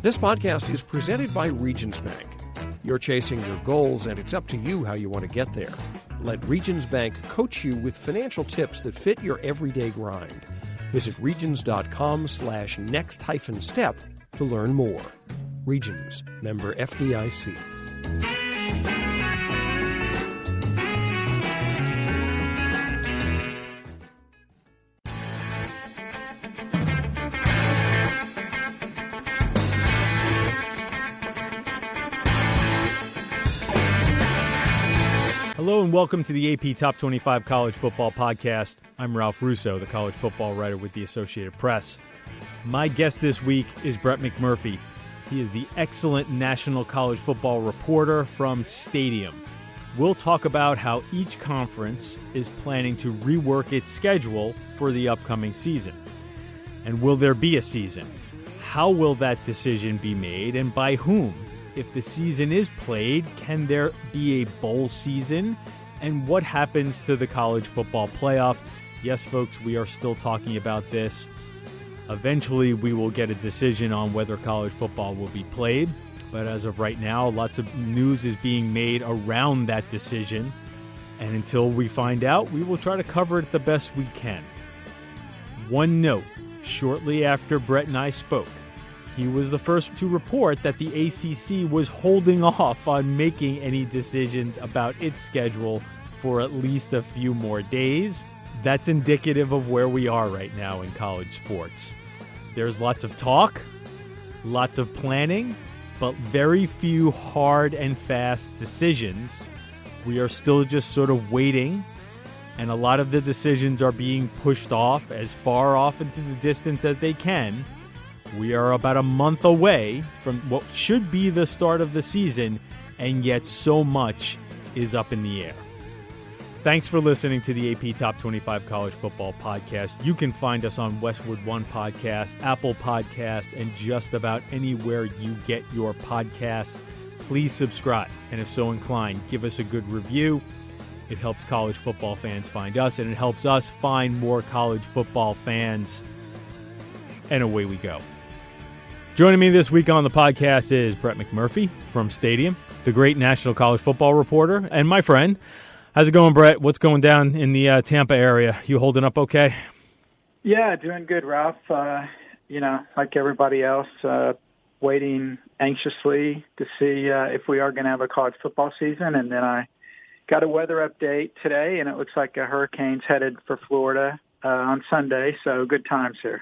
This podcast is presented by Regions Bank. You're chasing your goals, and it's up to you how you want to get there. Let Regions Bank coach you with financial tips that fit your everyday grind. Visit regions.com/next-step to learn more. Regions, member FDIC. Hello and welcome to the AP Top 25 College Football Podcast. I'm Ralph Russo, the college football writer with the Associated Press. My guest this week is Brett McMurphy. He is the excellent national college football reporter from Stadium. We'll talk about how each conference is planning to rework its schedule for the upcoming season. And will there be a season? How will that decision be made and by whom? If the season is played, can there be a bowl season? And what happens to the college football playoff? Yes, folks, we are still talking about this. Eventually, we will get a decision on whether college football will be played. But as of right now, lots of news is being made around that decision. And until we find out, we will try to cover it the best we can. One note, shortly after Brett and I spoke, he was the first to report that the ACC was holding off on making any decisions about its schedule for at least a few more days. That's indicative of where we are right now in college sports. There's lots of talk, lots of planning, but very few hard and fast decisions. We are still just sort of waiting, and a lot of the decisions are being pushed off as far off into the distance as they can. We are about a month away from what should be the start of the season, and yet so much is up in the air. Thanks for listening to the AP Top 25 College Football Podcast. You can find us on Westwood One Podcast, Apple Podcast, and just about anywhere you get your podcasts. Please subscribe, and if so inclined, give us a good review. It helps college football fans find us, and it helps us find more college football fans. And away we go. Joining me this week on the podcast is Brett McMurphy from Stadium, the great national college football reporter, and my friend. How's it going, Brett? What's going down in the Tampa area? You holding up okay? Yeah, doing good, Ralph. Like everybody else, waiting anxiously to see if we are going to have a college football season. And then I got a weather update today, and it looks like a hurricane's headed for Florida on Sunday, so good times here.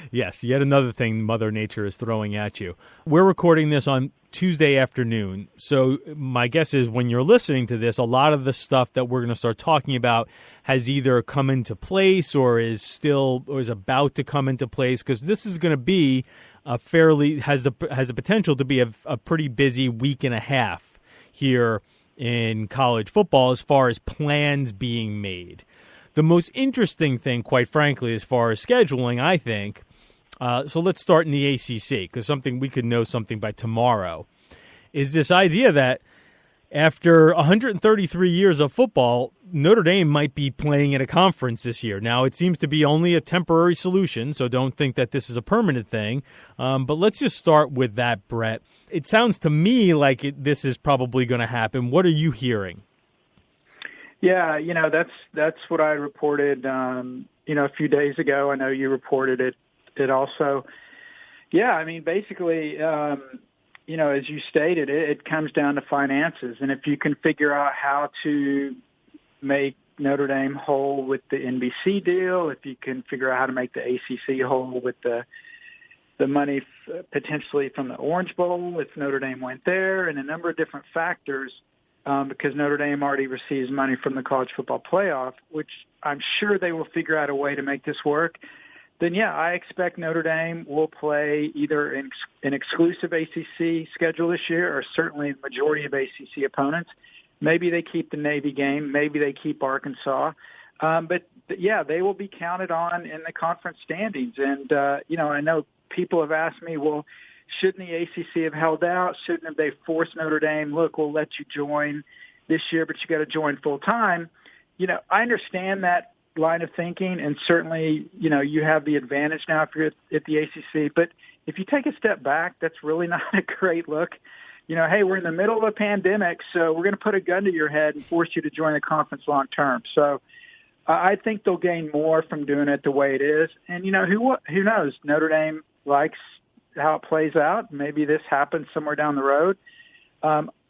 Yes, yet another thing Mother Nature is throwing at you. We're recording this on Tuesday afternoon, so my guess is when you're listening to this, a lot of the stuff that we're going to start talking about has either come into place or is about to come into place, because this is going to be has the potential to be a pretty busy week and a half here in college football as far as plans being made. The most interesting thing, quite frankly, as far as scheduling, I think, so let's start in the ACC, because we could know something by tomorrow, is this idea that after 133 years of football, Notre Dame might be playing in a conference this year. Now, it seems to be only a temporary solution, so don't think that this is a permanent thing. But let's just start with that, Brett. It sounds to me like this is probably going to happen. What are you hearing? Yeah, that's what I reported, a few days ago. I know you reported it also. Yeah, I mean, basically, as you stated, it comes down to finances. And if you can figure out how to make Notre Dame whole with the NBC deal, if you can figure out how to make the ACC whole with the money potentially from the Orange Bowl, if Notre Dame went there, and a number of different factors, because Notre Dame already receives money from the college football playoff, which I'm sure they will figure out a way to make this work, then, yeah, I expect Notre Dame will play either an exclusive ACC schedule this year or certainly the majority of ACC opponents. Maybe they keep the Navy game. Maybe they keep Arkansas. But, yeah, they will be counted on in the conference standings. And, I know people have asked me, well, shouldn't the ACC have held out? Shouldn't they force Notre Dame? Look, we'll let you join this year, but you got to join full time. I understand that line of thinking, and certainly, you have the advantage now if you're at the ACC. But if you take a step back, that's really not a great look. Hey, we're in the middle of a pandemic, so we're going to put a gun to your head and force you to join the conference long term. So I think they'll gain more from doing it the way it is. And, who knows? Notre Dame likes how it plays out. Maybe this happens somewhere down the road.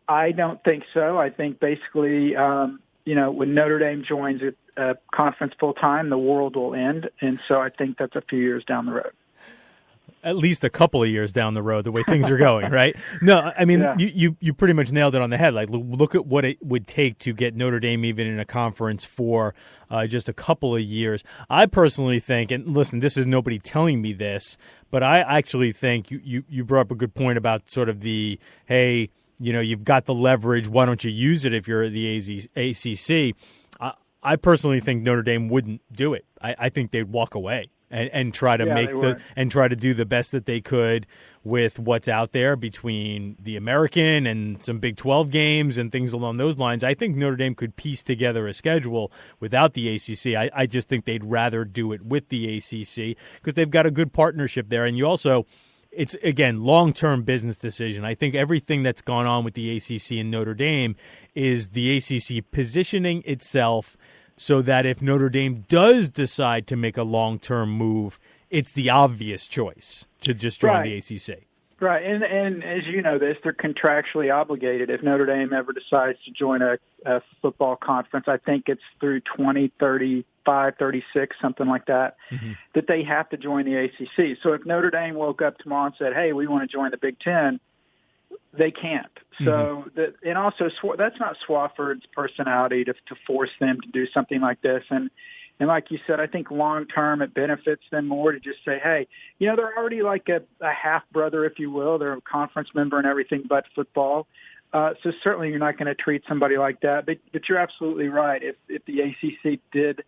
I don't think so. I think basically, when Notre Dame joins a conference full time, the world will end. And so I think that's a few years down the road. At least a couple of years down the road, the way things are going, right? No, I mean, you pretty much nailed it on the head. Like, look at what it would take to get Notre Dame even in a conference for just a couple of years. I personally think, and listen, this is nobody telling me this, but I actually think you brought up a good point about sort of the, hey, you've got the leverage. Why don't you use it if you're the ACC? I personally think Notre Dame wouldn't do it. I think they'd walk away and try to do the best that they could with what's out there between the American and some Big 12 games and things along those lines. I think Notre Dame could piece together a schedule without the ACC. I just think they'd rather do it with the ACC because they've got a good partnership there. And you also, it's, again, long-term business decision. I think everything that's gone on with the ACC and Notre Dame is the ACC positioning itself so that if Notre Dame does decide to make a long-term move, it's the obvious choice to just join the ACC. Right, and as you know this, they're contractually obligated. If Notre Dame ever decides to join a football conference, I think it's through 2035, 36, something like that, that they have to join the ACC. So if Notre Dame woke up tomorrow and said, hey, we want to join the Big Ten, they can't. So, and also that's not Swofford's personality to force them to do something like this. And like you said, I think long term it benefits them more to just say, hey, they're already like a half brother, if you will. They're a conference member and everything but football. So certainly you're not going to treat somebody like that. But you're absolutely right. If the ACC did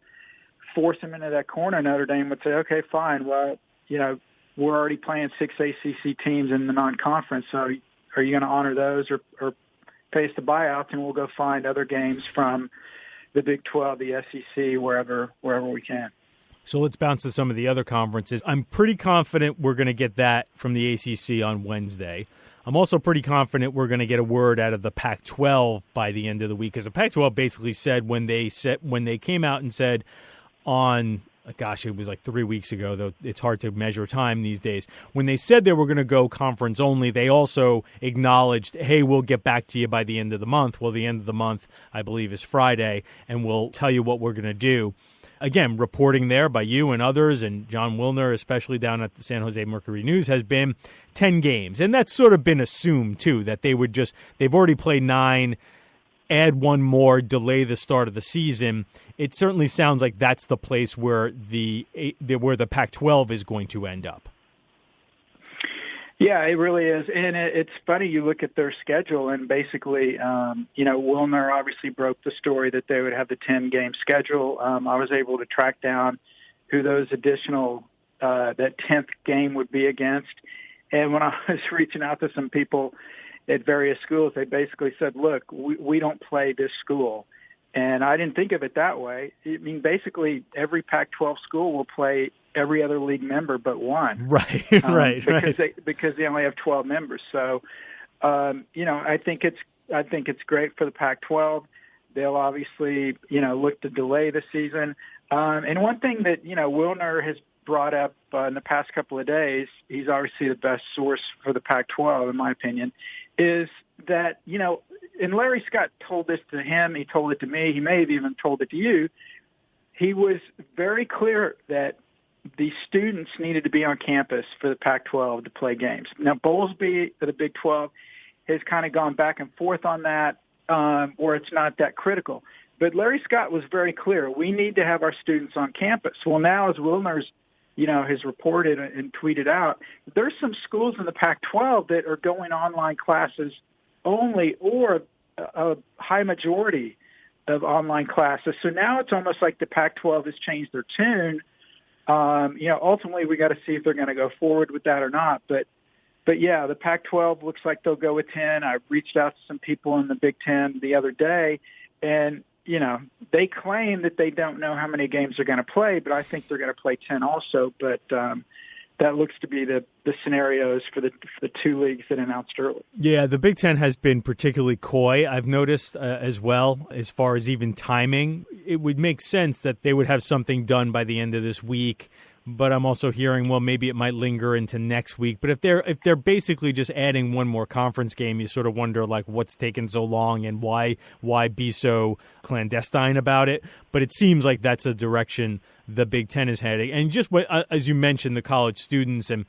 force them into that corner, Notre Dame would say, okay, fine. Well, we're already playing 6 ACC teams in the non-conference, so are you going to honor those or pay us the buyouts, and we'll go find other games from the Big 12, the SEC, wherever we can. So let's bounce to some of the other conferences. I'm pretty confident we're going to get that from the ACC on Wednesday. I'm also pretty confident we're going to get a word out of the Pac-12 by the end of the week, because the Pac-12 basically said when they came out and said on, gosh, it was like 3 weeks ago, though it's hard to measure time these days. When they said they were going to go conference only, they also acknowledged, hey, we'll get back to you by the end of the month. Well, the end of the month, I believe, is Friday, and we'll tell you what we're going to do. Again, reporting there by you and others, and John Wilner, especially down at the San Jose Mercury News, has been 10 games. And that's sort of been assumed, too, that they've already played 9, add one more, delay the start of the season. It certainly sounds like that's the place where the Pac-12 is going to end up. Yeah, it really is. And it's funny, you look at their schedule, and basically, Wilner obviously broke the story that they would have the 10-game schedule. I was able to track down who those additional, that 10th game would be against. And when I was reaching out to some people at various schools, they basically said, look, we don't play this school. And I didn't think of it that way. I mean, basically, every Pac-12 school will play every other league member but one. Right, right. Because they only have 12 members. So, I think it's great for the Pac-12. They'll obviously, look to delay the season. And one thing that, Wilner has brought up in the past couple of days, he's obviously the best source for the Pac-12, in my opinion, is that, and Larry Scott told this to him, he told it to me, he may have even told it to you, he was very clear that the students needed to be on campus for the Pac-12 to play games. Now, Bowlesby for the Big 12 has kind of gone back and forth on that, where it's not that critical. But Larry Scott was very clear, we need to have our students on campus. Well, now as Wilner's has reported and tweeted out, there's some schools in the Pac-12 that are going online classes only, or a high majority of online classes. So now it's almost like the Pac-12 has changed their tune. Ultimately we got to see if they're going to go forward with that or not. But yeah, the Pac-12 looks like they'll go with 10. I reached out to some people in the Big Ten the other day, and they claim that they don't know how many games they're going to play, but I think they're going to play 10 also. But that looks to be the scenarios for the two leagues that announced early. Yeah, the Big Ten has been particularly coy, I've noticed as well, as far as even timing. It would make sense that they would have something done by the end of this week. But I'm also hearing, well, maybe it might linger into next week. But if they're basically just adding one more conference game, you sort of wonder, like, what's taken so long and why be so clandestine about it. But it seems like that's a direction the Big Ten is heading. And just as you mentioned, the college students and,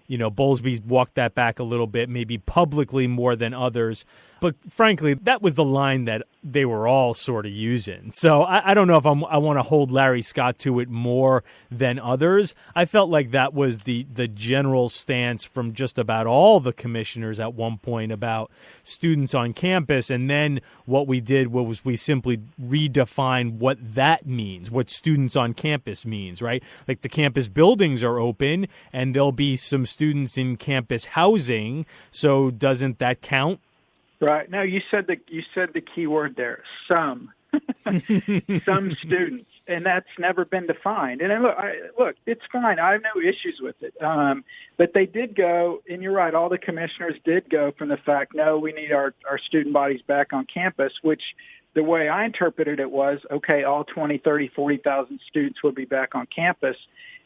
Bowlesby walked that back a little bit, maybe publicly more than others. But frankly, that was the line that they were all sort of using. So I don't know if I want to hold Larry Scott to it more than others. I felt like that was the general stance from just about all the commissioners at one point about students on campus. And then what we did was we simply redefined what that means, what students on campus means, right? Like the campus buildings are open and there'll be some students in campus housing. So doesn't that count? Right. No, you said the key word there, some. Some students, and that's never been defined. And look, it's fine. I have no issues with it. But they did go, and you're right, all the commissioners did go from the fact, no, we need our student bodies back on campus, which the way I interpreted it was, okay, all 20, 30, 40,000 students will be back on campus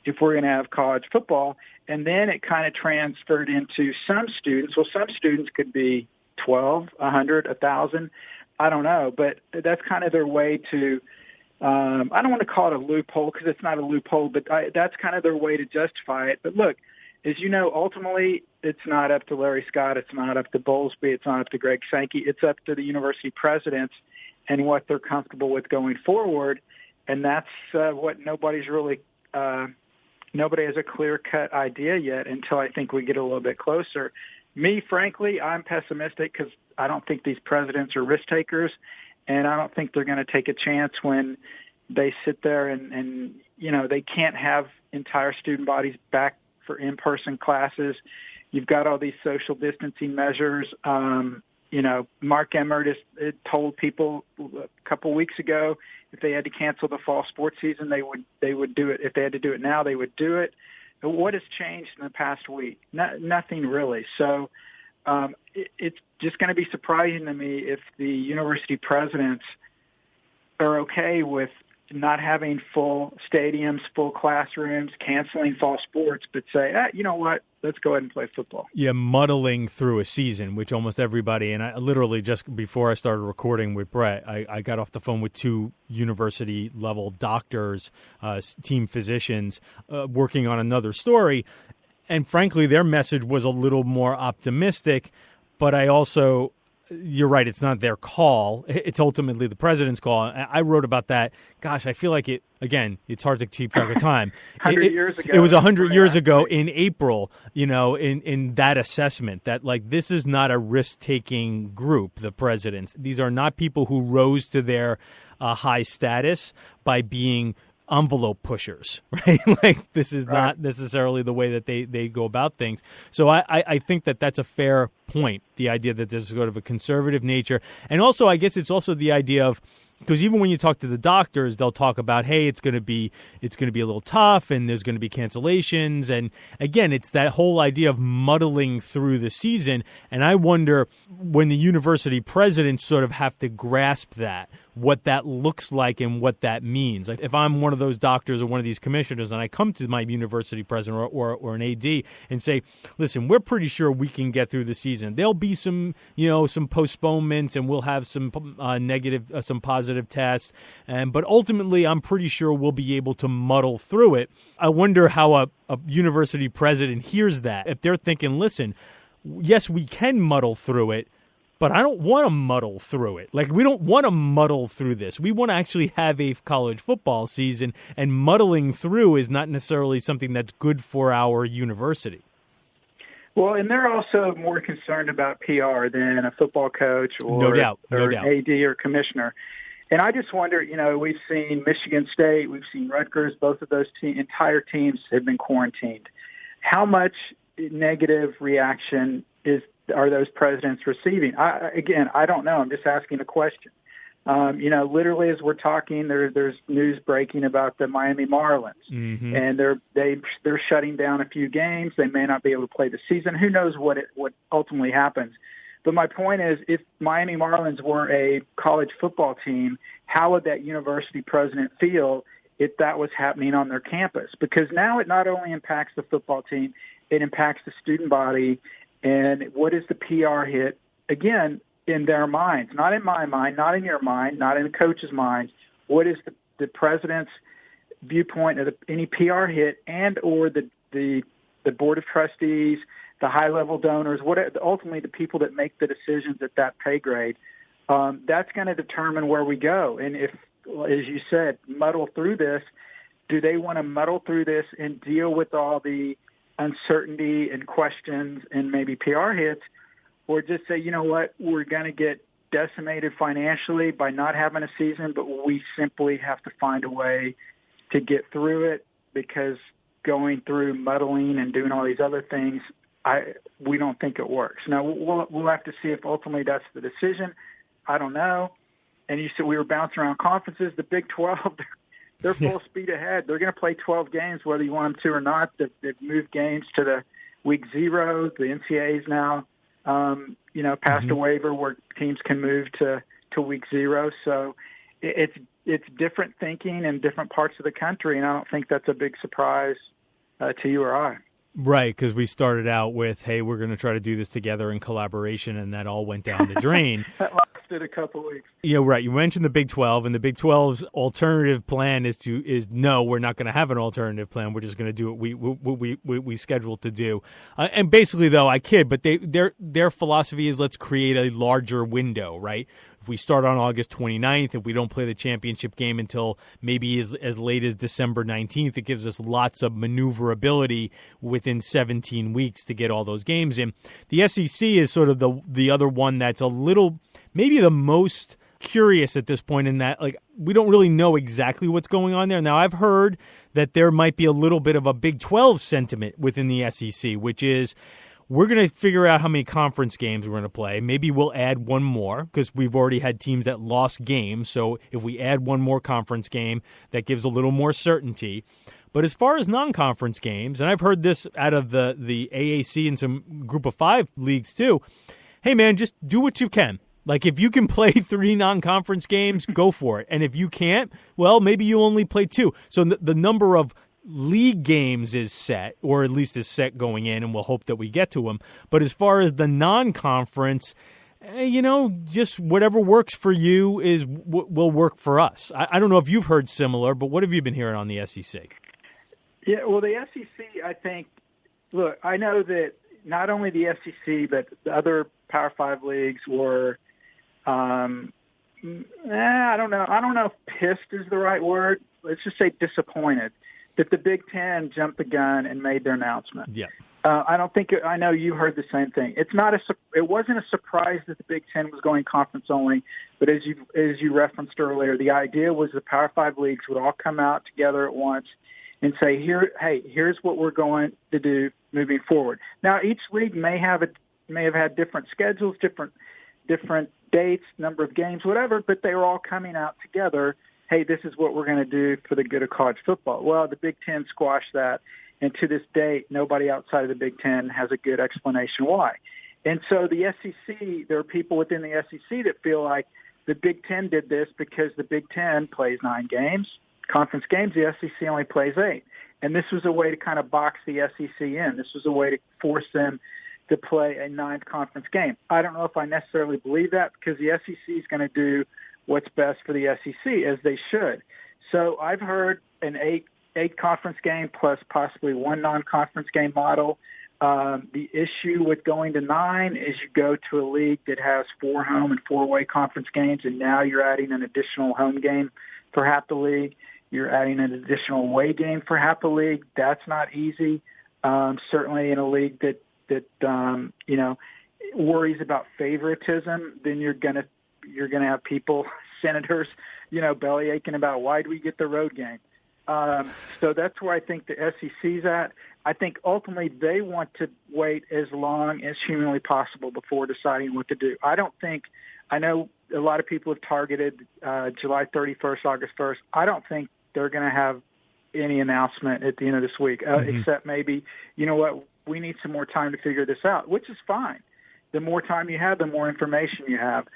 if we're going to have college football. And then it kind of transferred into some students. Well, some students could be 12, 100, 1,000. I don't know, but that's kind of their way to, I don't want to call it a loophole because it's not a loophole, but that's kind of their way to justify it. But look, as you know, ultimately it's not up to Larry Scott. It's not up to Bowlesby. It's not up to Greg Sankey. It's up to the university presidents and what they're comfortable with going forward. And that's what nobody's really, nobody has a clear-cut idea yet until I think we get a little bit closer. Me, frankly, I'm pessimistic because I don't think these presidents are risk takers, and I don't think they're going to take a chance when they sit there and they can't have entire student bodies back for in-person classes. You've got all these social distancing measures. Mark Emmert has told people a couple weeks ago if they had to cancel the fall sports season, they would do it. If they had to do it now, they would do it. What has changed in the past week? Nothing really. So it's just going to be surprising to me if the university presidents are okay with not having full stadiums, full classrooms, canceling fall sports, but say, you know what, let's go ahead and play football. Yeah, muddling through a season, which almost everybody, and I literally just before I started recording with Brett, I got off the phone with two university-level doctors, team physicians, working on another story, and frankly, their message was a little more optimistic, but I also... You're right. It's not their call. It's ultimately the president's call. I wrote about that. Gosh, I feel like it's hard to keep track of time. 100 years ago. It was 100 years ago in April, in that assessment that this is not a risk-taking group, the presidents. These are not people who rose to their high status by being envelope pushers, right? This is not necessarily the way that they go about things. So I think that's a fair point, the idea that there's sort of a conservative nature. And also, I guess it's also the idea of, because even when you talk to the doctors, they'll talk about, hey, it's going to be a little tough and there's going to be cancellations. And again, it's that whole idea of muddling through the season. And I wonder when the university presidents sort of have to grasp that, what that looks like and what that means. Like if I'm one of those doctors or one of these commissioners and I come to my university president or an AD and say, listen, we're pretty sure we can get through the season. There'll be some postponements and we'll have some some positive tests. But ultimately, I'm pretty sure we'll be able to muddle through it. I wonder how a university president hears that. If they're thinking, listen, yes, we can muddle through it, but I don't want to muddle through it. We don't want to muddle through this. We want to actually have a college football season, and muddling through is not necessarily something that's good for our university. Well, and they're also more concerned about PR than a football coach or an AD or commissioner. And I just wonder, we've seen Michigan State, we've seen Rutgers, both of those entire teams have been quarantined. How much negative reaction are those presidents receiving? I don't know. I'm just asking a question. Literally as we're talking, there's news breaking about the Miami Marlins, and they're shutting down a few games. They may not be able to play the season. Who knows what ultimately happens? But my point is, if Miami Marlins were a college football team, how would that university president feel if that was happening on their campus? Because now it not only impacts the football team, it impacts the student body. And what is the PR hit? Again, in their minds, not in my mind, not in your mind, not in the coach's mind. What is the president's viewpoint of any PR hit, and or the board of trustees, the high-level donors, ultimately the people that make the decisions at that pay grade? That's going to determine where we go. And if, as you said, muddle through this, do they want to muddle through this and deal with all the uncertainty and questions and maybe PR hits, or just say, you know what, we're going to get decimated financially by not having a season, but we simply have to find a way to get through it, because going through muddling and doing all these other things, we don't think it works. Now, we'll have to see if ultimately that's the decision. I don't know. And you said we were bouncing around conferences. The Big 12, they're full speed ahead. They're going to play 12 games whether you want them to or not. They've moved games to the week 0. The NCAA's now passed a waiver where teams can move to week 0. So it's different thinking in different parts of the country, and I don't think that's a big surprise to you or I. Right, because we started out with, hey, we're going to try to do this together in collaboration, and that all went down the drain. That lasted a couple of weeks. Yeah, right. You mentioned the Big 12, and the Big 12's alternative plan is no, we're not going to have an alternative plan. We're just going to do what we scheduled to do. And basically, though, I kid, but their philosophy is let's create a larger window, right? If we start on August 29th, if we don't play the championship game until maybe as late as December 19th, it gives us lots of maneuverability within 17 weeks to get all those games in. The SEC is sort of the other one that's a little, maybe the most curious at this point, in that, like, we don't really know exactly what's going on there. Now, I've heard that there might be a little bit of a Big 12 sentiment within the SEC, which is, we're going to figure out how many conference games we're going to play. Maybe we'll add one more, because we've already had teams that lost games. So if we add one more conference game, that gives a little more certainty. But as far as non-conference games, and I've heard this out of the AAC and some Group of 5 leagues too, hey, man, just do what you can. Like, if you can play 3 non-conference games, go for it. And if you can't, well, maybe you only play 2. So the number of league games is set, or at least is set going in, and we'll hope that we get to them. But as far as the non-conference, just whatever works for you will work for us. I don't know if you've heard similar, but what have you been hearing on the SEC? Yeah, well, the SEC, I think, look, I know that not only the SEC, but the other Power 5 leagues were, I don't know if pissed is the right word. Let's just say disappointed that the Big Ten jumped the gun and made their announcement. Yeah. I know you heard the same thing. It wasn't a surprise that the Big Ten was going conference only, but as you referenced earlier, the idea was the Power 5 leagues would all come out together at once and say, here's what we're going to do moving forward. Now, each league may have had different schedules, different dates, number of games, whatever, but they were all coming out together. Hey, this is what we're going to do for the good of college football. Well, the Big Ten squashed that, and to this date, nobody outside of the Big Ten has a good explanation why. And so the SEC, there are people within the SEC that feel like the Big Ten did this because the Big Ten plays 9 games, conference games, the SEC only plays 8. And this was a way to kind of box the SEC in. This was a way to force them to play a 9th conference game. I don't know if I necessarily believe that, because the SEC is going to do what's best for the SEC, as they should. So I've heard an 8 conference game plus possibly 1 non-conference game model. The issue with going to 9 is you go to a league that has 4 home and 4 away conference games, and now you're adding an additional home game for half the league. You're adding an additional away game for half the league. That's not easy. Certainly in a league that worries about favoritism, then you're gonna have people, senators, belly aching about, why do we get the road game? So that's where I think the SEC's at. I think ultimately they want to wait as long as humanly possible before deciding what to do. I know a lot of people have targeted July 31st, August 1st. I don't think they're going to have any announcement at the end of this week, except maybe, you know what, we need some more time to figure this out, which is fine. The more time you have, the more information you have.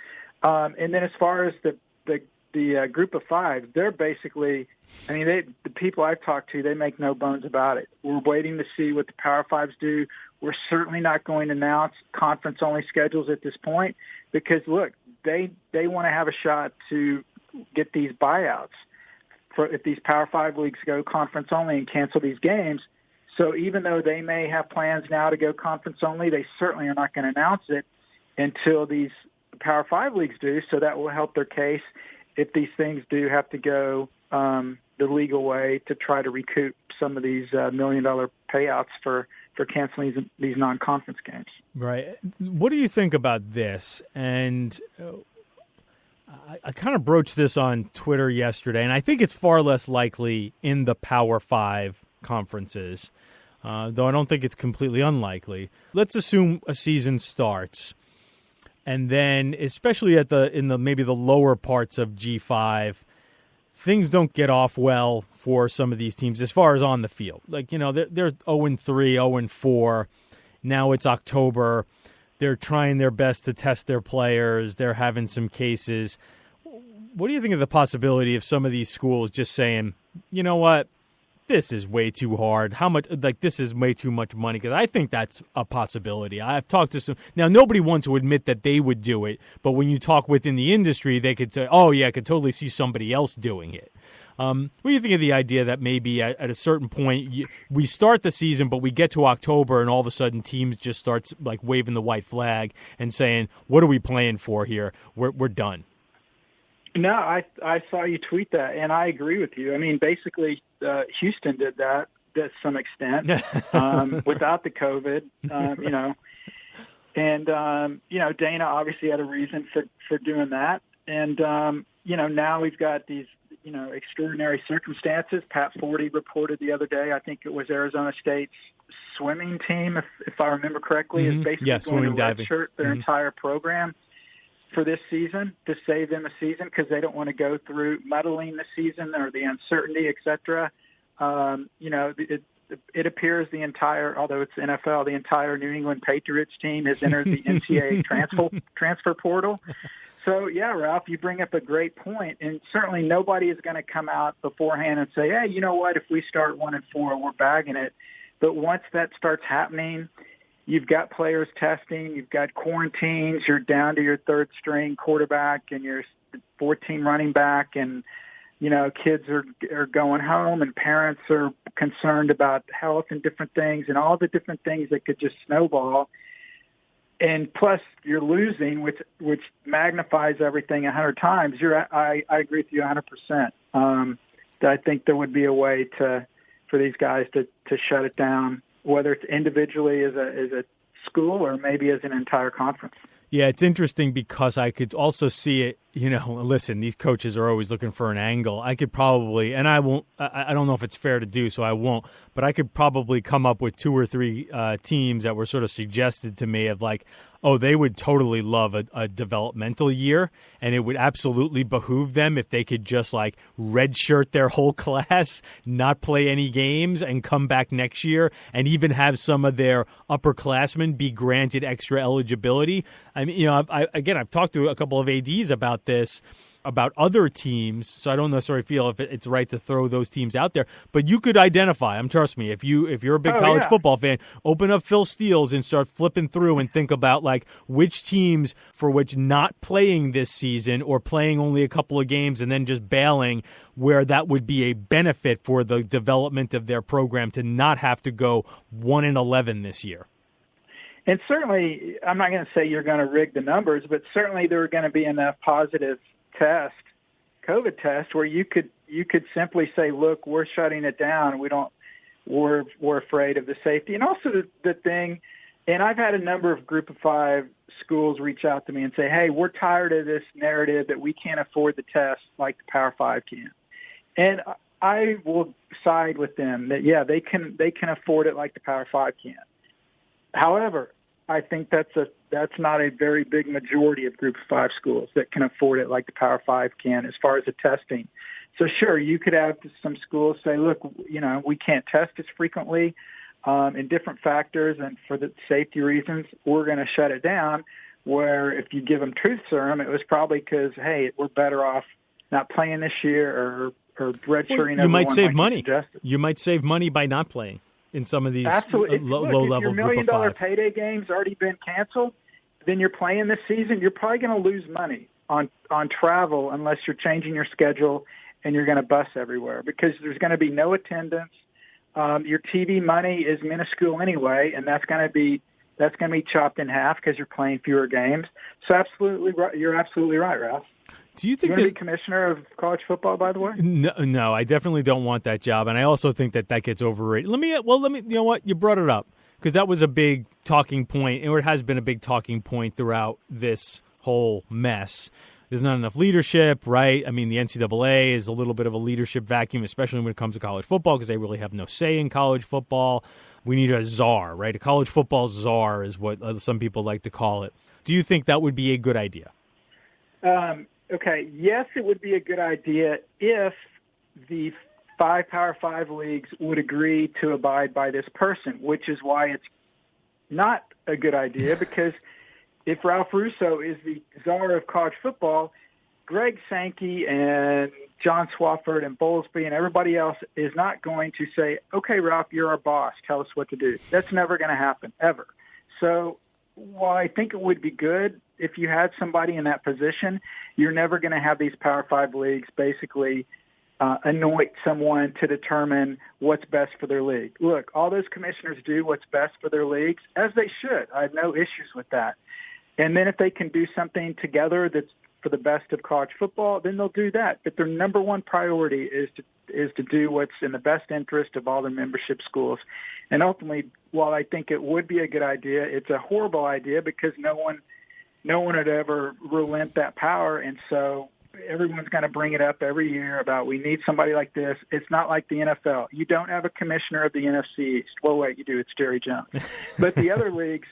And then as far as the group of five, they're basically, I mean, the people I've talked to, they make no bones about it. We're waiting to see what the Power Fives do. We're certainly not going to announce conference-only schedules at this point because, look, they want to have a shot to get these buyouts for if these Power Five leagues go conference-only and cancel these games. So even though they may have plans now to go conference-only, they certainly are not going to announce it until these Power Five leagues do, so that will help their case if these things do have to go the legal way to try to recoup some of these $1 million payouts for canceling these non-conference games. Right. What do you think about this? And I kind of broached this on Twitter yesterday, and I think it's far less likely in the Power Five conferences, though I don't think it's completely unlikely. Let's assume a season starts, and then especially in the maybe the lower parts of G5, things don't get off well for some of these teams as far as on the field. Like, you know, they're 0-3, 0-4. Now it's October. They're trying their best to test their players. They're having some cases. What do you think of the possibility of some of these schools just saying, you know what, this is way too hard. How much, like, this is way too much money? Because I think that's a possibility. I've talked to some. Now, nobody wants to admit that they would do it, but when you talk within the industry, they could say, oh, yeah, I could totally see somebody else doing it. What do you think of the idea that maybe at a certain point we start the season, but we get to October and all of a sudden teams just starts like waving the white flag and saying, what are we playing for here? We're done. No, I saw you tweet that, and I agree with you. I mean, basically, Houston did that to some extent without the COVID, you know. And, you know, Dana obviously had a reason for doing that. And, you know, now we've got these, you know, extraordinary circumstances. Pat Forty reported the other day, I think it was Arizona State's swimming team, if I remember correctly, is basically going to redshirt their entire program for this season to save them a season because they don't want to go through muddling the season or the uncertainty, et cetera. You know, it appears the entire, although it's NFL, the entire New England Patriots team has entered the NCAA transfer portal. So, yeah, Ralph, you bring up a great point, and certainly nobody is going to come out beforehand and say, hey, you know what, if we start 1-4, we're bagging it. But once that starts happening, you've got players testing, you've got quarantines, you're down to your third-string quarterback and your 14 running back, and, you know, kids are going home and parents are concerned about health and different things and all the different things that could just snowball. And plus you're losing, which magnifies everything 100 times. I agree with you 100%. I think there would be a way for these guys to shut it down, whether it's individually as a school or maybe as an entire conference. Yeah, it's interesting because I could also see it, you know, listen, these coaches are always looking for an angle. I could probably, and I won't, I don't know if it's fair to do, so I won't, but I could probably come up with 2 or 3 teams that were sort of suggested to me of like, oh, they would totally love a developmental year, and it would absolutely behoove them if they could just like redshirt their whole class, not play any games, and come back next year, and even have some of their upperclassmen be granted extra eligibility. I mean, you know, I've talked to a couple of ADs about this, about other teams, so I don't necessarily feel if it's right to throw those teams out there. But you could identify, trust me, if you're a big college football fan, open up Phil Steele's and start flipping through and think about like which teams for which not playing this season or playing only a couple of games and then just bailing, where that would be a benefit for the development of their program to not have to go 1-11 this year. And certainly, I'm not going to say you're going to rig the numbers, but certainly there are going to be enough positive COVID test where you could simply say, look, we're shutting it down. We're afraid of the safety. And also the thing, and I've had a number of group of 5 schools reach out to me and say, hey, we're tired of this narrative that we can't afford the test like the Power 5 can. And I will side with them that, yeah, they can afford it like the Power 5 can. However, I think that's a that's not a very big majority of Group of 5 schools that can afford it like the Power 5 can as far as the testing. So sure, you could have some schools say, look, we can't test as frequently in different factors, and for the safety reasons, we're going to shut it down. Where if you give them truth serum, it was probably because, hey, we're better off not playing this year or redshirting. You might save money. You might save money by not playing in some of these low-level if your $1 million payday game's already been canceled, then you're playing this season. You're probably going to lose money on travel unless you're changing your schedule and you're going to bus everywhere because there's going to be no attendance. Your TV money is minuscule anyway, and that's going to be chopped in half because you're playing fewer games. So absolutely, you're absolutely right, Ralph. Do you think you're going to be commissioner of college football, by the way? No, I definitely don't want that job, and I also think that gets overrated. Let me. You know what? You brought it up because that was a big talking point, or it has been a big talking point throughout this whole mess. There's not enough leadership, right? I mean, the NCAA is a little bit of a leadership vacuum, especially when it comes to college football, because they really have no say in college football. We need a czar, right? A college football czar is what some people like to call it. Do you think that would be a good idea? Okay, yes, it would be a good idea if the 5 Power 5 leagues would agree to abide by this person, which is why it's not a good idea, because if Ralph Russo is the czar of college football, Greg Sankey and John Swafford and Bowlesby and everybody else is not going to say, okay, Ralph, you're our boss. Tell us what to do. That's never going to happen, ever. So while I think it would be good if you had somebody in that position, you're never going to have these Power 5 leagues basically anoint someone to determine what's best for their league. Look, all those commissioners do what's best for their leagues, as they should. I have no issues with that. And then if they can do something together that's for the best of college football, then they'll do that. But their number one priority is to do what's in the best interest of all their membership schools. And ultimately, while I think it would be a good idea, it's a horrible idea because no one would ever relent that power. And so everyone's going to bring it up every year about we need somebody like this. It's not like the NFL. You don't have a commissioner of the NFC East. Well, wait, you do. It's Jerry Jones. But the other leagues,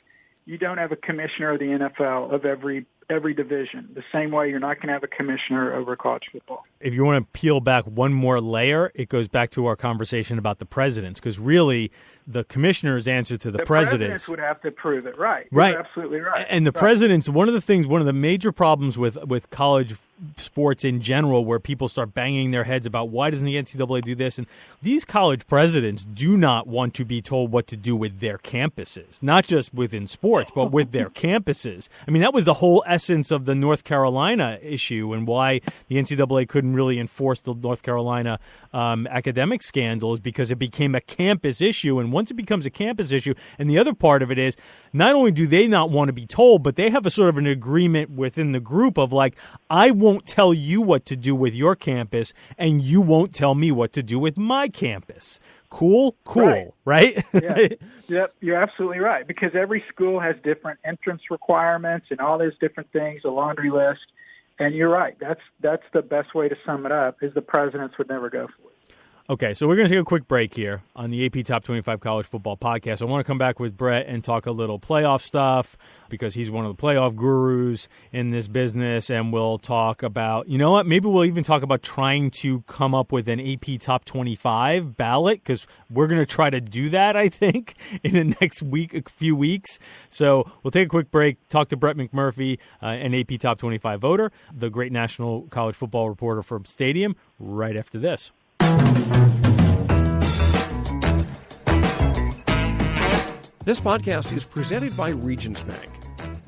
you don't have a commissioner of the NFL of every division. The same way you're not going to have a commissioner over college football. If you want to peel back one more layer, it goes back to our conversation about the presidents, because really the commissioners answer to the presidents. Would have to prove it, right? Right. You're absolutely right. And the presidents, one of the major problems with college sports in general, where people start banging their heads about why doesn't the NCAA do this, and these college presidents do not want to be told what to do with their campuses, not just within sports, but with their campuses. I mean, that was the whole essence of the North Carolina issue and why the NCAA couldn't really enforce the North Carolina academic scandals, because it became a campus issue. And once it becomes a campus issue, and the other part of it is, not only do they not want to be told, but they have a sort of an agreement within the group of like, I won't tell you what to do with your campus, and you won't tell me what to do with my campus. Cool, right? Yeah. Yep, you're absolutely right, because every school has different entrance requirements and all those different things, a laundry list. And you're right. That's the best way to sum it up, is the presidents would never go for it. Okay, so we're going to take a quick break here on the AP Top 25 College Football Podcast. I want to come back with Brett and talk a little playoff stuff, because he's one of the playoff gurus in this business, and we'll talk about, you know what, maybe we'll even talk about trying to come up with an AP Top 25 ballot, because we're going to try to do that, I think, in the next few weeks. So we'll take a quick break, talk to Brett McMurphy, an AP Top 25 voter, the great national college football reporter from Stadium, right after this. This podcast is presented by Regions Bank.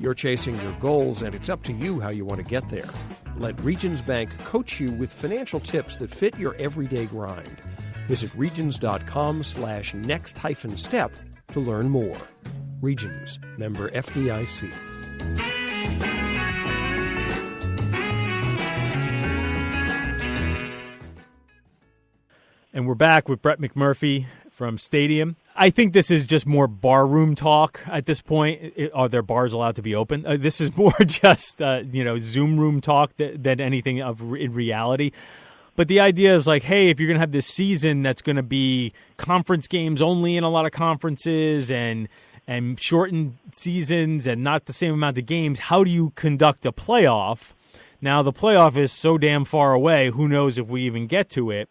You're chasing your goals, and it's up to you how you want to get there. Let Regions Bank coach you with financial tips that fit your everyday grind. Visit regions.com/next-step to learn more. Regions, member FDIC. And we're back with Brett McMurphy from Stadium. I think this is just more barroom talk at this point. Are there bars allowed to be open? This is more just Zoom room talk than anything in reality. But the idea is like, hey, if you're going to have this season that's going to be conference games only in a lot of conferences, and and shortened seasons and not the same amount of games, how do you conduct a playoff? Now, the playoff is so damn far away, who knows if we even get to it.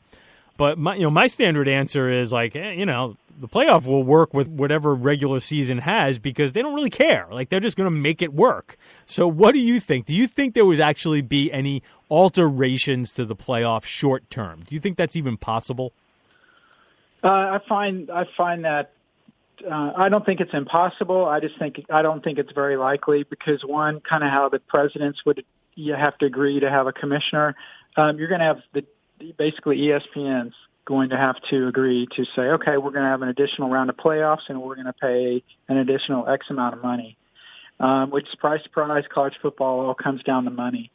But my standard answer is like, the playoff will work with whatever regular season has because they don't really care. Like, they're just going to make it work. So what do you think? Do you think there would actually be any alterations to the playoff short term? Do you think that's even possible? I find that I don't think it's impossible. I don't think it's very likely because one, kind of how the presidents you have to agree to have a commissioner. You're going to have basically ESPN's going to have to agree to say, okay, we're going to have an additional round of playoffs and we're going to pay an additional X amount of money, which, surprise, surprise, college football all comes down to money.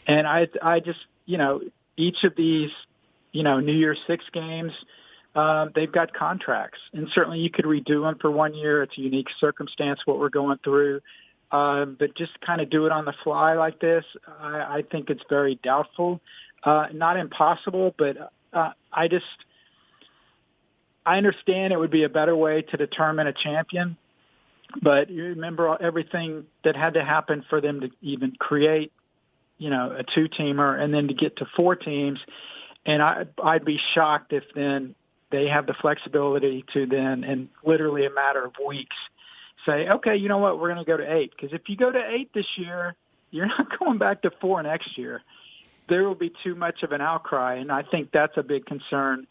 And I just, each of these, New Year's Six games, they've got contracts. And certainly you could redo them for 1 year. It's a unique circumstance, what we're going through. But just kind of do it on the fly like this, I think it's very doubtful. Not impossible, but I understand it would be a better way to determine a champion. But you remember everything that had to happen for them to even create, a two-teamer and then to get to four teams. And I'd be shocked if then they have the flexibility to then, in literally a matter of weeks, say, okay, you know what, we're going to go to 8. Because if you go to 8 this year, you're not going back to 4 next year. There will be too much of an outcry, and I think that's a big concern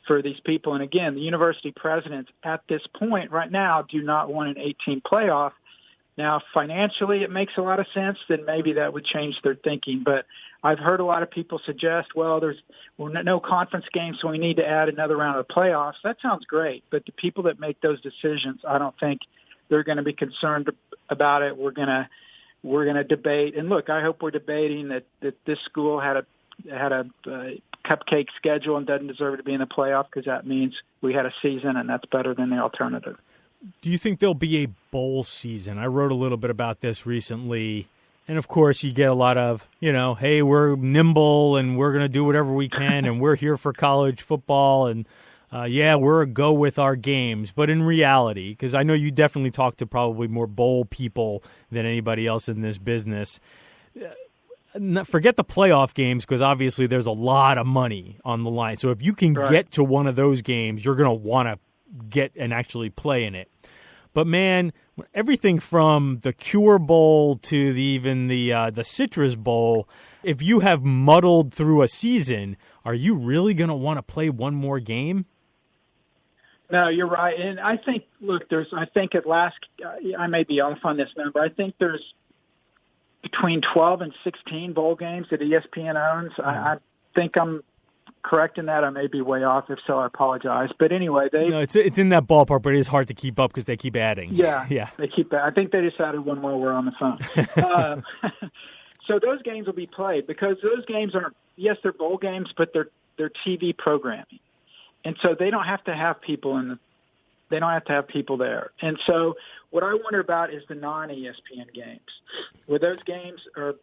for these people. And again, the university presidents at this point right now do not want an 18 playoff. Now, financially, it makes a lot of sense. Then maybe that would change their thinking. But I've heard a lot of people suggest, well, there's no conference games, so we need to add another round of playoffs. That sounds great, but the people that make those decisions, I don't think they're going to be concerned about it. We're going to debate. And look, I hope we're debating that this school had a cupcake schedule and doesn't deserve to be in the playoff because that means we had a season and that's better than the alternative. Do you think there'll be a bowl season? I wrote a little bit about this recently. And, of course, you get a lot of, hey, we're nimble and we're going to do whatever we can and we're here for college football and, we're a go with our games. But in reality, because I know you definitely talk to probably more bowl people than anybody else in this business, forget the playoff games because obviously there's a lot of money on the line. So if you can get to one of those games, you're going to want to get and actually play in it. But, man, everything from the Cure Bowl to even the Citrus Bowl, if you have muddled through a season, are you really going to want to play one more game? No, you're right. And I think, look, I may be off on this number, I think there's between 12 and 16 bowl games that ESPN owns. I think I'm correct in that. I may be way off. If so, I apologize. But anyway, it's in that ballpark, but it is hard to keep up because they keep adding. Yeah. They keep. I think they just added one while we're on the phone. So those games will be played because those games are, yes, they're bowl games, but they're TV programming, and so they don't have to have people they don't have to have people there. And so what I wonder about is the non-ESPN games, where those games are,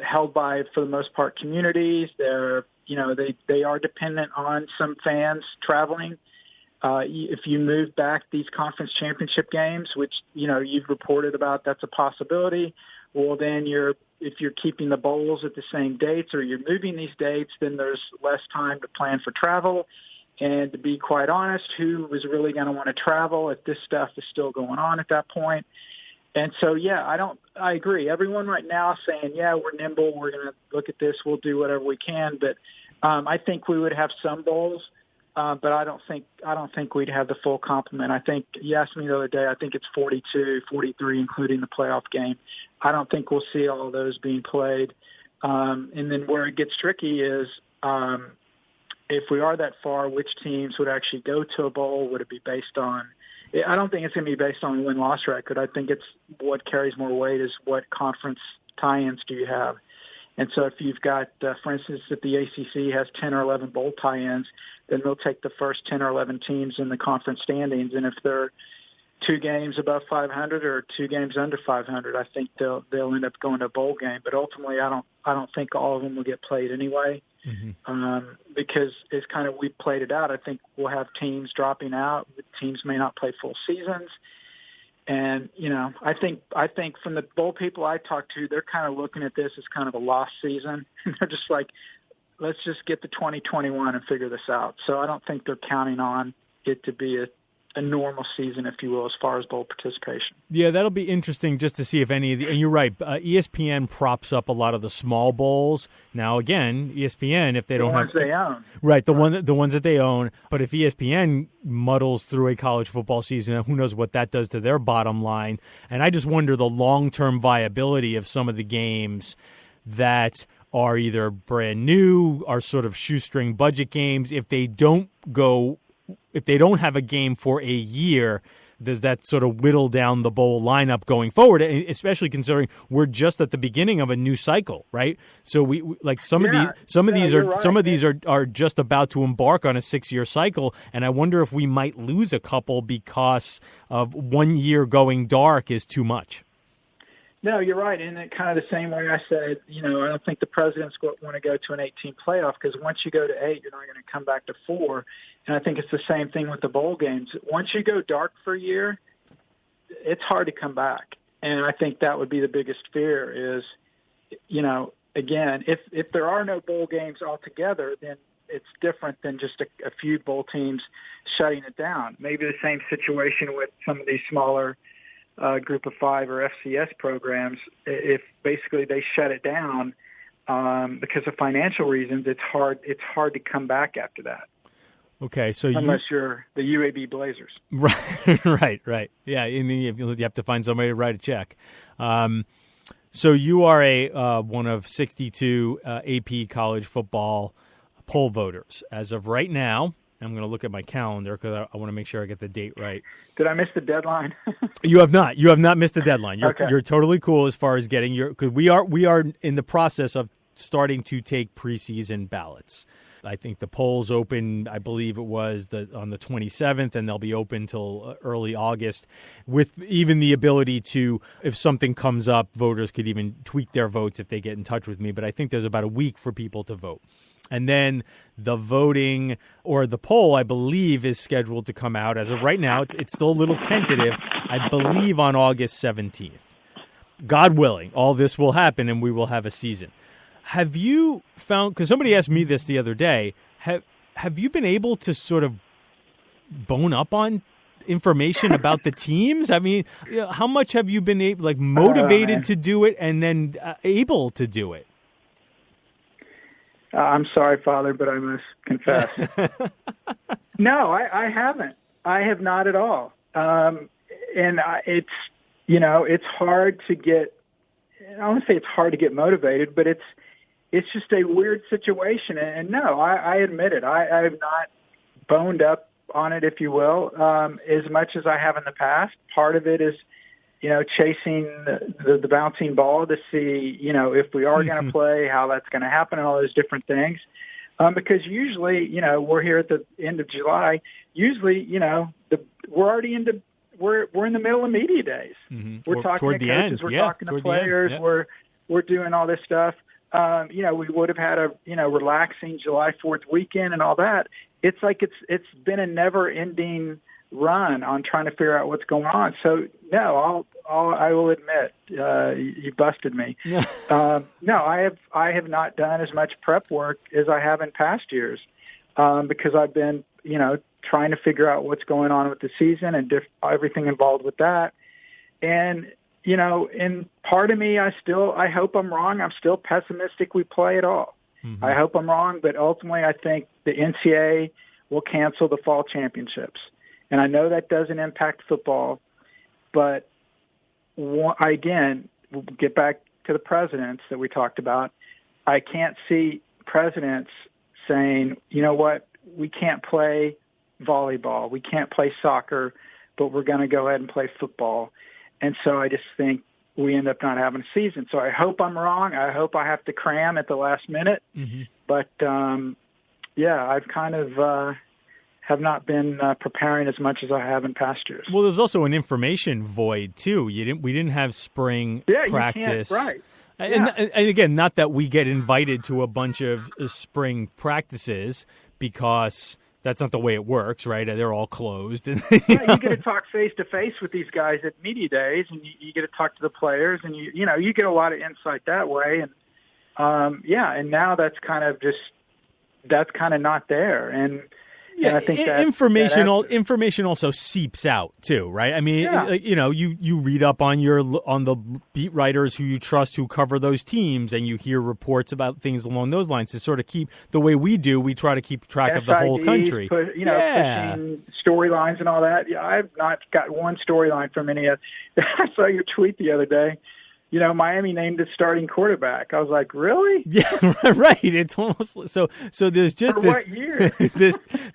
held by, for the most part, communities. They're they are dependent on some fans traveling. If you move back these conference championship games, which, you've reported about, that's a possibility. Well, then if you're keeping the bowls at the same dates or you're moving these dates, then there's less time to plan for travel. And to be quite honest, who was really going to want to travel if this stuff is still going on at that point? And so, I agree. Everyone right now is saying, we're nimble. We're going to look at this. We'll do whatever we can. But I think we would have some bowls, but I don't think we'd have the full complement. I think you asked me the other day, I think it's 42, 43, including the playoff game. I don't think we'll see all of those being played. And then where it gets tricky is if we are that far, which teams would actually go to a bowl? Would it be based on – I don't think it's going to be based on win-loss record. I think it's what carries more weight is what conference tie-ins do you have. And so if you've got, for instance, if the ACC has 10 or 11 bowl tie-ins, then they'll take the first 10 or 11 teams in the conference standings. And if they're 2 games above 500 or 2 games under 500, I think they'll end up going to a bowl game. But ultimately, I don't think all of them will get played anyway. Mm-hmm. Because it's kind of, we played it out. I think we'll have teams dropping out. Teams may not play full seasons. And, I think from the bowl people I talk to, they're kind of looking at this as kind of a lost season. They're just like, let's just get to 2021 and figure this out. So I don't think they're counting on it to be a normal season, if you will, as far as bowl participation. Yeah, that'll be interesting just to see if any of the – and you're right, ESPN props up a lot of the small bowls. Now, again, ESPN, if they don't have – the ones they own. Right, the ones that they own. But if ESPN muddles through a college football season, who knows what that does to their bottom line. And I just wonder the long-term viability of some of the games that are either brand new, are sort of shoestring budget games. If they don't have a game for a year, does that sort of whittle down the bowl lineup going forward? Especially considering we're just at the beginning of a new cycle, right? So we like some of these are just about to embark on a 6-year cycle, and I wonder if we might lose a couple because of 1 year going dark is too much. No, you're right. And it kind of the same way I said, I don't think the presidents want to go to an 18 playoff because once you go to 8, you're not going to come back to 4. And I think it's the same thing with the bowl games. Once you go dark for a year, it's hard to come back. And I think that would be the biggest fear is, again, if there are no bowl games altogether, then it's different than just a few bowl teams shutting it down. Maybe the same situation with some of these smaller Group of 5 or FCS programs. If basically they shut it down because of financial reasons, it's hard to come back after that. Okay, so unless you're the UAB Blazers, right, yeah, and then you have to find somebody to write a check. So you are one of 62 AP college football poll voters as of right now. I'm going to look at my calendar because I want to make sure I get the date right. Did I miss the deadline? You have not. You have not missed the deadline. Okay. You're totally cool as far as getting your. Because we are in the process of starting to take preseason ballots. I think the polls open, I believe it was on the 27th, and they'll be open till early August, with even the ability to, if something comes up, voters could even tweak their votes if they get in touch with me. But I think there's about a week for people to vote. And then the voting or the poll, I believe, is scheduled to come out. As of right now, it's still a little tentative, I believe on August 17th. God willing, all this will happen and we will have a season. Have you found, because somebody asked me this the other day, have you been able to sort of bone up on information about the teams? I mean, how much have you been motivated to do it and then able to do it? I'm sorry, Father, but I must confess. No, I haven't. I have not at all. It's hard to get, I don't want to say it's hard to get motivated, but it's just a weird situation. And no, I admit it. I have not boned up on it, if you will, as much as I have in the past. Part of it is, chasing the bouncing ball to see, if we are going to play, how that's going to happen, and all those different things. Because usually, we're here at the end of July. Usually, we're already we're in the middle of media days. Mm-hmm. We're talking to coaches, we're talking to players, we're doing all this stuff. We would have had a relaxing July 4th weekend and all that. It's like it's been a never-ending run on trying to figure out what's going on. So no, I will admit you busted me. No, I have not done as much prep work as I have in past years because I've been trying to figure out what's going on with the season and everything involved with that. And and part of me, I hope I'm wrong. I'm still pessimistic we play at all. Mm-hmm. I hope I'm wrong, but ultimately I think the NCAA will cancel the fall championships. And I know that doesn't impact football, but again, we'll get back to the presidents that we talked about. I can't see presidents saying, you know what, we can't play volleyball, we can't play soccer, but we're going to go ahead and play football. And so I just think we end up not having a season. So I hope I'm wrong. I hope I have to cram at the last minute. Mm-hmm. But, I've kind of have not been preparing as much as I have in past years. Well, there's also an information void, too. We didn't have spring practice. You can't, right. And again, not that we get invited to a bunch of spring practices because That's not the way it works, right? They're all closed. And, you get to talk face-to-face with these guys at media days, and you get to talk to the players, and you get a lot of insight that way. And, and now that's kind of not there. And I think that information also seeps out too, right? I mean, you read up on the beat writers who you trust who cover those teams, and you hear reports about things along those lines to sort of keep the way we do. We try to keep track of the whole country, pushing storylines and all that. Yeah, I've not got one storyline from any of. I saw your tweet the other day. Miami named its starting quarterback. I was like, really? Yeah, right. It's almost so. There's just for what year?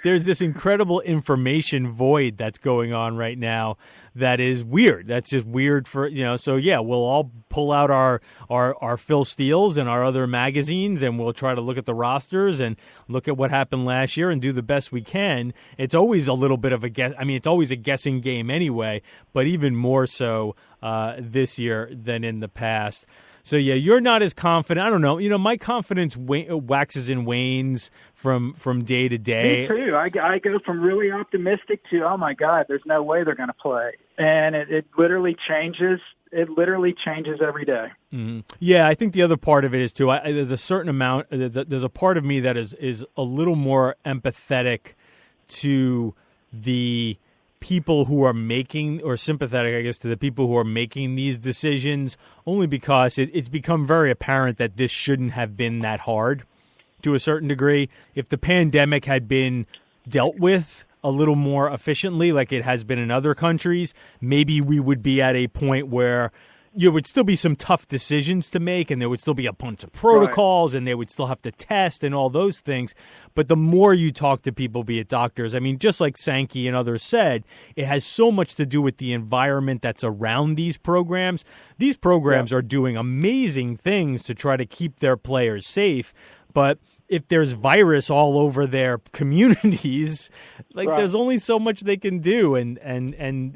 There's this incredible information void that's going on right now. That is weird. That's just weird for So yeah, we'll all pull out our Phil Steele's and our other magazines, and we'll try to look at the rosters and look at what happened last year and do the best we can. It's always a little bit of a guess. I mean, it's always a guessing game anyway, but even more so this year than in the past. So, yeah, you're not as confident. I don't know. My confidence waxes and wanes from day to day. Me too. I go from really optimistic to, oh, my God, there's no way they're going to play. And it literally changes. It literally changes every day. Mm-hmm. Yeah, I think the other part of it is, too, there's a certain amount. There's a part of me that is a little more empathetic to the people who are making, or sympathetic, I guess, to the people who are making these decisions, only because it's become very apparent that this shouldn't have been that hard to a certain degree. If the pandemic had been dealt with a little more efficiently, like it has been in other countries, maybe we would be at a point where there would still be some tough decisions to make, and there would still be a bunch of protocols, right, and they would still have to test and all those things. But the more you talk to people, be it doctors, I mean, just like Sankey and others said, it has so much to do with the environment that's around these programs. These programs are doing amazing things to try to keep their players safe, but if there's virus all over their communities, there's only so much they can do. And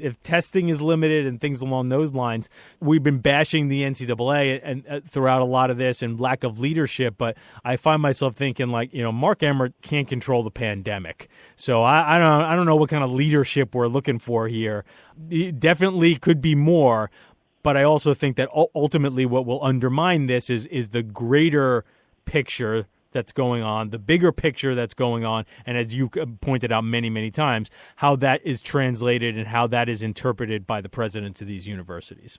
if testing is limited and things along those lines, we've been bashing the NCAA and throughout a lot of this and lack of leadership. But I find myself thinking Mark Emmert can't control the pandemic. So I don't know what kind of leadership we're looking for here. It definitely could be more. But I also think that ultimately what will undermine this is the greater picture that's going on, the bigger picture that's going on, and as you pointed out many, many times, how that is translated and how that is interpreted by the presidents of these universities.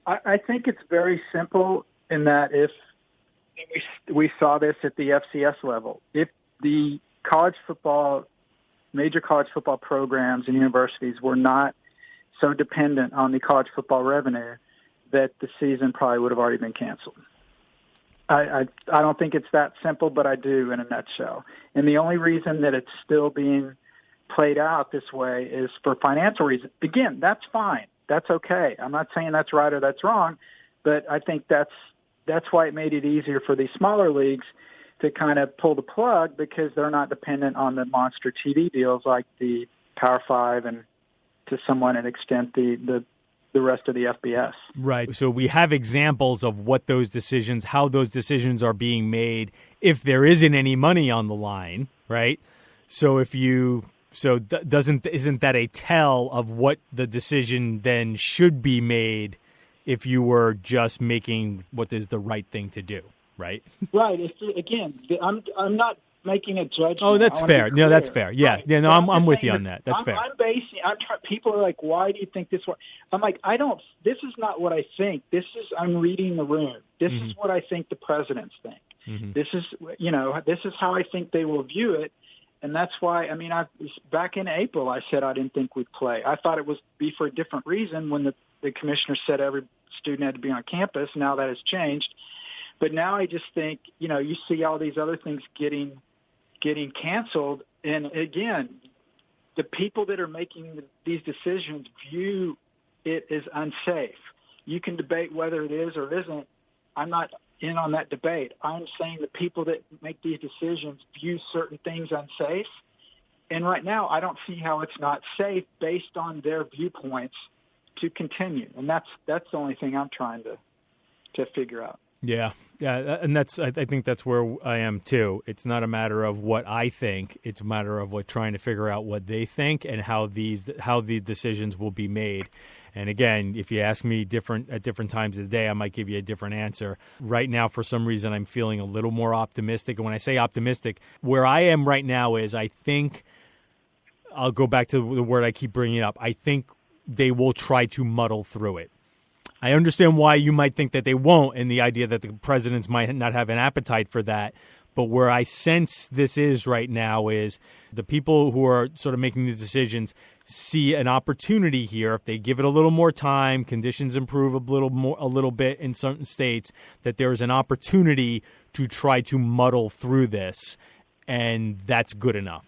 I think it's very simple in that if we saw this at the FCS level, if the major college football programs and universities were not so dependent on the college football revenue, that the season probably would have already been canceled. I don't think it's that simple, but I do in a nutshell. And the only reason that it's still being played out this way is for financial reasons. Again, that's fine. That's okay. I'm not saying that's right or that's wrong, but I think that's why it made it easier for these smaller leagues to kind of pull the plug, because they're not dependent on the monster TV deals like the Power Five and to somewhat an extent the rest of the FBS. Right. So we have examples of how those decisions are being made if there isn't any money on the line, right? So isn't that a tell of what the decision then should be made if you were just making what is the right thing to do, right? Right. I'm not making a judgment. Oh, that's fair. No, that's fair. Yeah. Right. Yeah. No, I'm with you on that. That's fair. People are like, why do you think this way? I'm like, this is not what I think. I'm reading the room. This is what I think the presidents think. Mm-hmm. This is how I think they will view it. And that's why, back in April, I said I didn't think we'd play. I thought it was be for a different reason when the commissioner said every student had to be on campus. Now that has changed. But now I just think, you see all these other things getting canceled. And again, the people that are making these decisions view it as unsafe. You can debate whether it is or isn't. I'm not in on that debate. I'm saying the people that make these decisions view certain things unsafe. And right now, I don't see how it's not safe based on their viewpoints to continue. And that's the only thing I'm trying to figure out. Yeah. Yeah, and I think that's where I am too. It's not a matter of what I think; it's a matter of trying to figure out what they think and how the decisions will be made. And again, if you ask me at different times of the day, I might give you a different answer. Right now, for some reason, I'm feeling a little more optimistic. And when I say optimistic, where I am right now is I think I'll go back to the word I keep bringing up. I think they will try to muddle through it. I understand why you might think that they won't, and the idea that the presidents might not have an appetite for that. But where I sense this is right now is the people who are sort of making these decisions see an opportunity here. If they give it a little more time, conditions improve a little bit in certain states, that there is an opportunity to try to muddle through this, and that's good enough.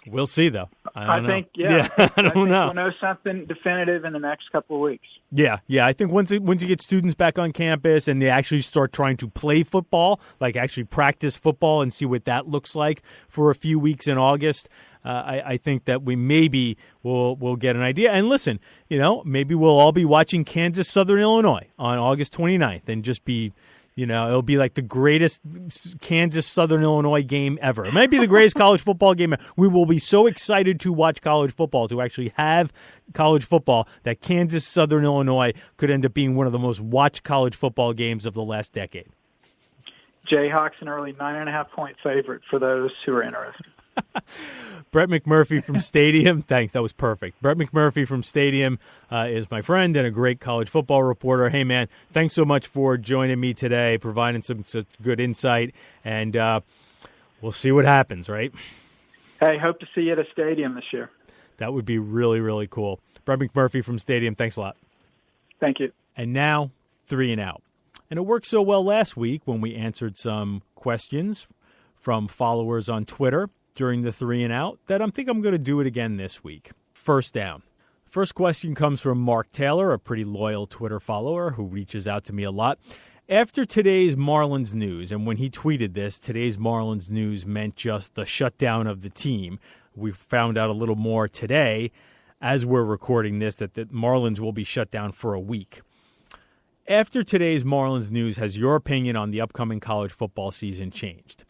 We'll see, though. I think I don't know. We'll know something definitive in the next couple of weeks. Yeah. I think once you get students back on campus and they actually start trying to play football, like actually practice football and see what that looks like for a few weeks in August, I think that we'll get an idea. And listen, maybe we'll all be watching Kansas Southern Illinois on August 29th and just be. It'll be like the greatest Kansas Southern Illinois game ever. It might be the greatest college football game ever. We will be so excited to watch college football, to actually have college football, that Kansas Southern Illinois could end up being one of the most watched college football games of the last decade. Jayhawks an early 9.5-point favorite for those who are interested. Brett McMurphy from Stadium. Thanks. That was perfect. Brett McMurphy from Stadium is my friend and a great college football reporter. Hey, man, thanks so much for joining me today, providing some good insight, and we'll see what happens, right? Hey, hope to see you at a stadium this year. That would be really, really cool. Brett McMurphy from Stadium, thanks a lot. Thank you. And now, 3 and Out. And it worked so well last week when we answered some questions from followers on Twitter during the 3 and Out that I think I'm going to do it again this week. First down. First question comes from Mark Taylor, a pretty loyal Twitter follower who reaches out to me a lot. After today's Marlins news, and when he tweeted this, today's Marlins news meant just the shutdown of the team. We found out a little more today, as we're recording this, that the Marlins will be shut down for a week. After today's Marlins news, has your opinion on the upcoming college football season changed?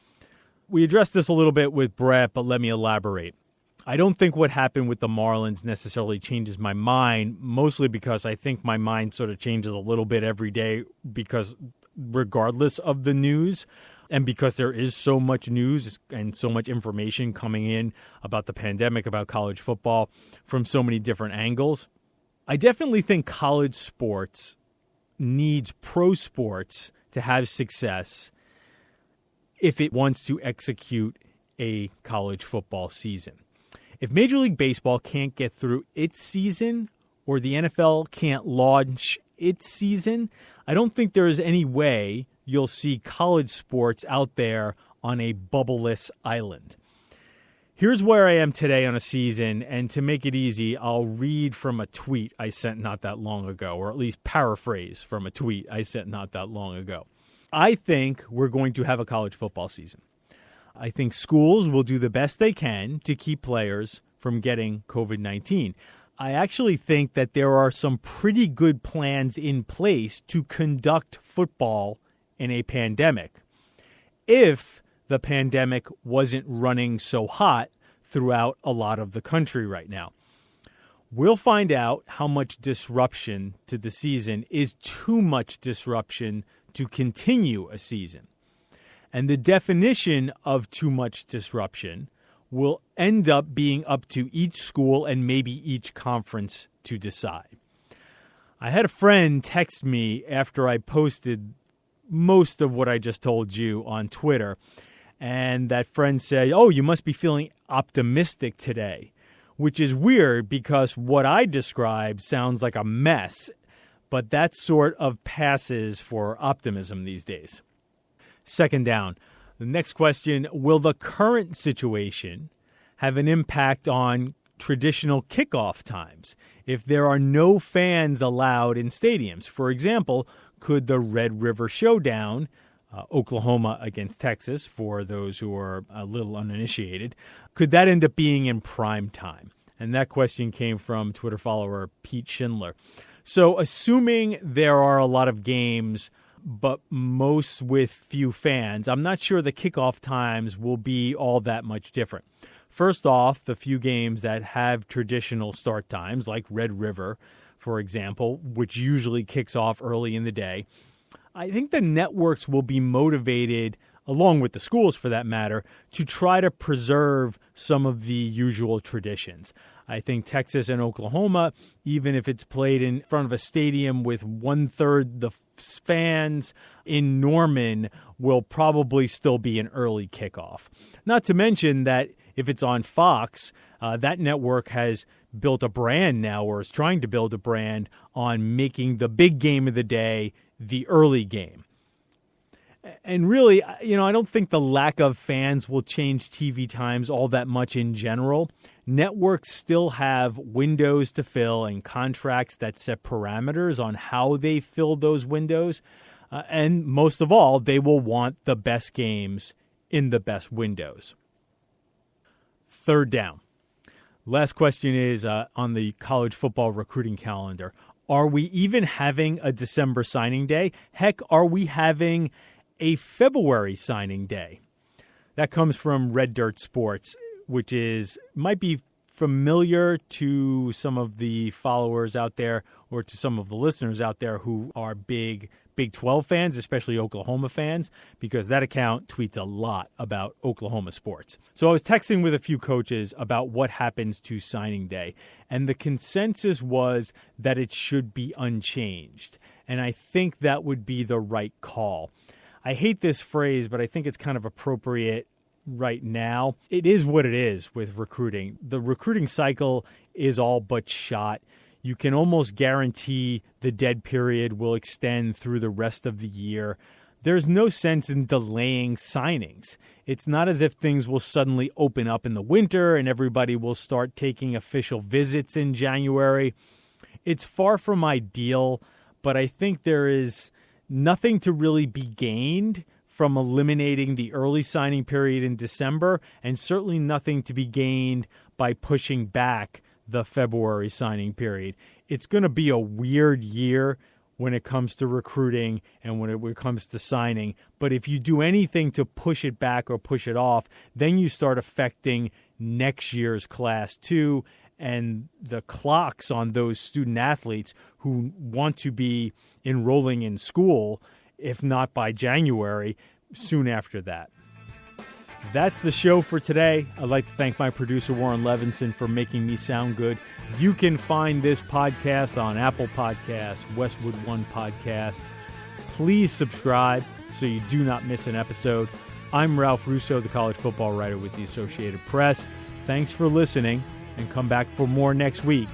We addressed this a little bit with Brett, but let me elaborate. I don't think what happened with the Marlins necessarily changes my mind, mostly because I think my mind sort of changes a little bit every day, because regardless of the news, and because there is so much news and so much information coming in about the pandemic, about college football from so many different angles, I definitely think college sports needs pro sports to have success if it wants to execute a college football season. If Major League Baseball can't get through its season, or the NFL can't launch its season, I don't think there is any way you'll see college sports out there on a bubbleless island. Here's where I am today on a season, and to make it easy, I'll read from a tweet I sent not that long ago, or at least paraphrase from a tweet I sent not that long ago. I think we're going to have a college football season. I think schools will do the best they can to keep players from getting COVID-19. I actually think that there are some pretty good plans in place to conduct football in a pandemic, if the pandemic wasn't running so hot throughout a lot of the country right now. We'll find out how much disruption to the season is too much disruption to continue a season. And the definition of too much disruption will end up being up to each school and maybe each conference to decide. I had a friend text me after I posted most of what I just told you on Twitter, and that friend said, "Oh, you must be feeling optimistic today," which is weird because what I described sounds like a mess, but that sort of passes for optimism these days. Second down. The next question, will the current situation have an impact on traditional kickoff times if there are no fans allowed in stadiums? For example, could the Red River Showdown, Oklahoma against Texas, for those who are a little uninitiated, could that end up being in prime time? And that question came from Twitter follower Pete Schindler. So assuming there are a lot of games, but most with few fans, I'm not sure the kickoff times will be all that much different. First off, the few games that have traditional start times, like Red River, for example, which usually kicks off early in the day, I think the networks will be motivated, along with the schools for that matter, to try to preserve some of the usual traditions. I think Texas and Oklahoma, even if it's played in front of a stadium with 1/3 the fans in Norman, will probably still be an early kickoff. Not to mention that if it's on Fox, that network has built a brand now, or is trying to build a brand on making the big game of the day the early game. And really, I don't think the lack of fans will change TV times all that much in general. Networks still have windows to fill and contracts that set parameters on how they fill those windows. And most of all, they will want the best games in the best windows. Third down. Last question is on the college football recruiting calendar. Are we even having a December signing day? Heck, are we having a February signing day? That comes from Red Dirt Sports, which might be familiar to some of the followers out there or to some of the listeners out there who are big Big 12 fans, especially Oklahoma fans, because that account tweets a lot about Oklahoma sports. So I was texting with a few coaches about what happens to signing day, and the consensus was that it should be unchanged. And I think that would be the right call. I hate this phrase, but I think it's kind of appropriate right now. It is what it is with recruiting. The recruiting cycle is all but shot. You can almost guarantee the dead period will extend through the rest of the year. There's no sense in delaying signings. It's not as if things will suddenly open up in the winter and everybody will start taking official visits in January. It's far from ideal, but I think there is nothing to really be gained from eliminating the early signing period in December, and certainly nothing to be gained by pushing back the February signing period. It's going to be a weird year when it comes to recruiting and when it comes to signing. But if you do anything to push it back or push it off, then you start affecting next year's class too, and the clocks on those student athletes who want to be enrolling in school, if not by January, soon after that. That's the show for today. I'd like to thank my producer, Warren Levinson, for making me sound good. You can find this podcast on Apple Podcasts, Westwood One Podcast. Please subscribe so you do not miss an episode. I'm Ralph Russo, the college football writer with the Associated Press. Thanks for listening, and come back for more next week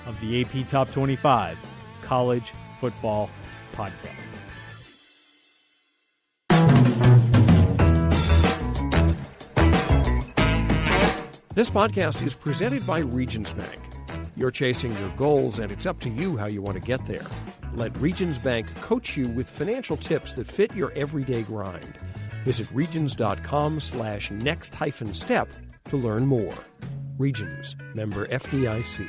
of the AP Top 25 College Football Podcast. This podcast is presented by Regions Bank. You're chasing your goals, and it's up to you how you want to get there. Let Regions Bank coach you with financial tips that fit your everyday grind. Visit regions.com/next-step to learn more. Regions, member FDIC.